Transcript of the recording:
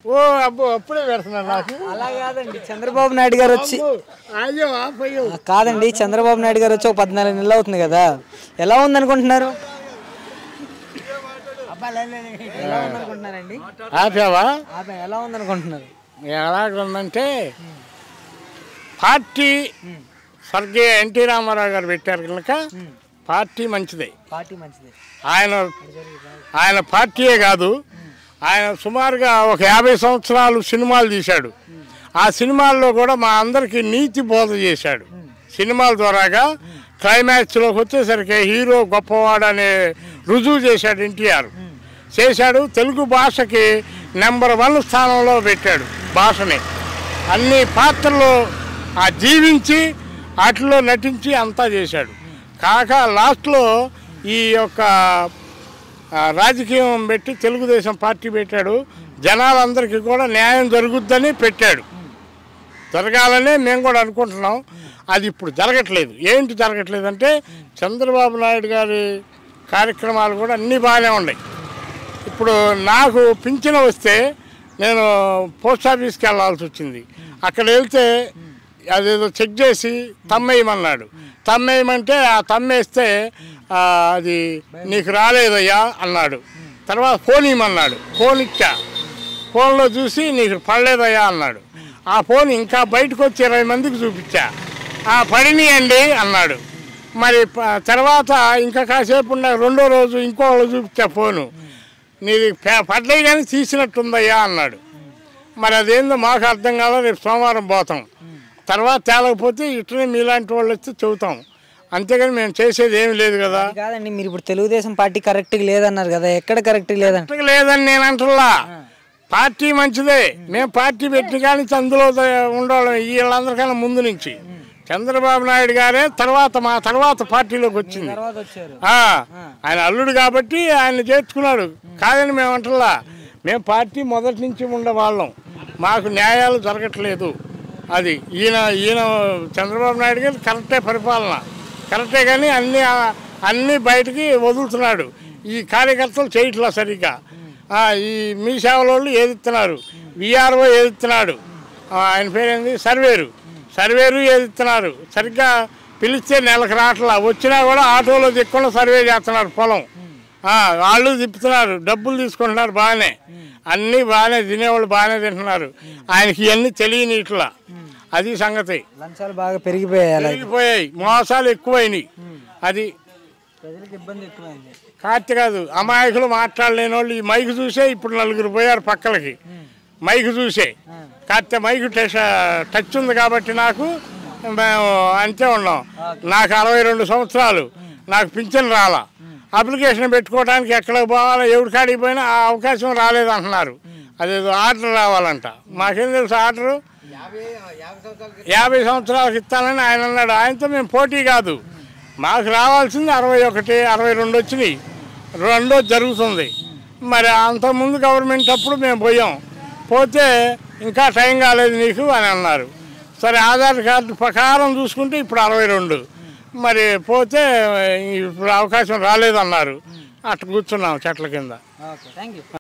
ఓ అబ్బో అప్పుడే పెడుతున్నారు నాకు. అలా కాదండి, చంద్రబాబు నాయుడు గారు వచ్చి అయ్యో ఆపయ్యో కాదండి, చంద్రబాబు నాయుడు గారు వచ్చి ఒక 14 నెలలు అవుతుంది కదా, ఎలా ఉందనుకుంటున్నారు? ఎలా ఉందనుకుంటున్నారండి? ఆపావా? ఎలా ఉందనుకుంటున్నారు? ఎలాగుందంటే పార్టీ స్వర్గీయ ఎన్టీ రామారావు గారు పెట్టారు కనుక పార్టీ మంచిదే. పార్టీ మంచిదే. ఆయన పార్టీయే కాదు, ఆయన సుమారుగా ఒక 50 సంవత్సరాలు సినిమాలు తీశాడు. ఆ సినిమాల్లో కూడా మా అందరికీ నీతి బోధ చేశాడు. సినిమాల ద్వారాగా క్లైమాక్స్లోకి వచ్చేసరికి హీరో గొప్పవాడు అనే రుజువు చేశాడు ఎన్టీఆర్. చేశాడు. తెలుగు భాషకి నెంబర్ 1 స్థానంలో పెట్టాడు భాషని. అన్ని పాత్రలు జీవించి వాటిలో నటించి అంతా చేశాడు. కాక లాస్ట్లో ఈ యొక్క రాజకీయం పెట్టి తెలుగుదేశం పార్టీ పెట్టాడు. జనాలందరికీ కూడా న్యాయం జరుగుద్దని పెట్టాడు. జరగాలనే మేము కూడా అనుకుంటున్నాం. అది ఇప్పుడు జరగట్లేదు. ఏంటి జరగట్లేదంటే చంద్రబాబు నాయుడు గారి కార్యక్రమాలు కూడా అన్నీ బాగానే ఉన్నాయి. ఇప్పుడు నాకు పింఛను వస్తే నేను పోస్ట్ ఆఫీస్కి వెళ్ళాల్సి వచ్చింది. అక్కడ వెళ్తే అదేదో చెక్ చేసి తమ్మేయమన్నాడు. తమ్మేయమంటే ఆ తమ్మేస్తే అది నీకు రాలేదయ్యా అన్నాడు. తర్వాత ఫోన్ ఇవ్వమన్నాడు. ఫోన్ ఇచ్చా. ఫోన్లో చూసి నీకు పడలేదయ్యా అన్నాడు. ఆ ఫోన్ ఇంకా బయటకు వచ్చి 20 మందికి చూపించా. పడినాయండి అన్నాడు. మరి తర్వాత ఇంకా కాసేపు ఉన్న రెండో రోజు ఇంకోళ్ళు చూపించా ఫోను. నీది పడ్డాయి కానీ తీసినట్టుందయ్యా అన్నాడు. మరి అదేందో మాకు అర్థం కాదు. రేపు సోమవారం పోతాం. తర్వాత తేలకపోతే ఇట్లనే మీలాంటి వాళ్ళు వచ్చి చెబుతాం. అంతేగాని మేము చేసేది ఏమి లేదు కదా. కాదండి, మీరు ఇప్పుడు తెలుగుదేశం పార్టీ కరెక్ట్గా లేదన్నారు కదా, ఎక్కడ కరెక్ట్గా లేదని నేను అంటున్నా. పార్టీ మంచిదే. మేము పార్టీ పెట్టి కానీ అందులో ఉండడం వీళ్ళందరికన్నా ముందు నుంచి చంద్రబాబు నాయుడు గారే మా తర్వాత పార్టీలోకి వచ్చింది. ఆయన అల్లుడు కాబట్టి ఆయన చేర్చుకున్నాడు. కాదని మేము అంటున్నా. మేము పార్టీ మొదటి నుంచి ఉండేవాళ్ళం. మాకు న్యాయాలు జరగట్లేదు. అది ఈయన చంద్రబాబు నాయుడు గారు కరెక్టే పరిపాలన కరెక్టే కానీ అన్నీ బయటికి వదులుతున్నాడు. ఈ కార్యకర్తలు చేయట్లా సరిగ్గా. ఈ మీ సేవలోళ్ళు ఏదిస్తున్నారు. విఆర్ఓ ఏదిస్తున్నాడు. ఆయన పేరేంది సర్వేరు ఏదిస్తున్నారు. సరిగ్గా పిలిస్తే నెలకు రావట్లా. వచ్చినా కూడా ఆటోలో దిక్కుండా సర్వే చేస్తున్నారు. పొలం వాళ్ళు తిప్పుతున్నారు. డబ్బులు తీసుకుంటున్నారు. బాగానే అన్నీ బాగానే తినేవాళ్ళు బాగానే తింటున్నారు. ఆయనకి ఇవన్నీ తెలియని ఇట్లా. అది సంగతి. లంచాలు బాగా పెరిగిపోయాయి. మోసాలు ఎక్కువైనాయి. అది ప్రజలకు ఇబ్బంది ఎక్కువైంది. కార్తీ కాదు, అమాయకులు మాట్లాడలేని వాళ్ళు ఈ మైకు చూసే ఇప్పుడు 4 పోయారు పక్కలకి. మైకు చూసే కాకపోతే మైకు టచ్ ఉంది కాబట్టి నాకు మేము అంతే ఉన్నాం. నాకు 62 సంవత్సరాలు. నాకు పింఛన్ రాలా. అప్లికేషన్ పెట్టుకోవడానికి ఎక్కడికి పోవాలో ఎవరి కాడికి పోయినా ఆ అవకాశం రాలేదంటున్నారు. అదేదో ఆర్డర్ రావాలంట. మాకేం తెలుసు ఆర్డరు 50 సంవత్సరాలకు ఇస్తానని ఆయన అన్నాడు. ఆయనతో మేము పోటీ కాదు. మాకు రావాల్సింది 61, 62 వచ్చినాయి. రెండో జరుగుతుంది. మరి అంతకుముందు గవర్నమెంట్ అప్పుడు మేము పోతే ఇంకా టైం కాలేదు నీకు అని అన్నారు. సరే ఆధార్ కార్డు ప్రకారం చూసుకుంటే ఇప్పుడు 62. మరి పోతే ఇప్పుడు అవకాశం రాలేదన్నారు. అట్లా కూర్చున్నాం చెట్ల కింద.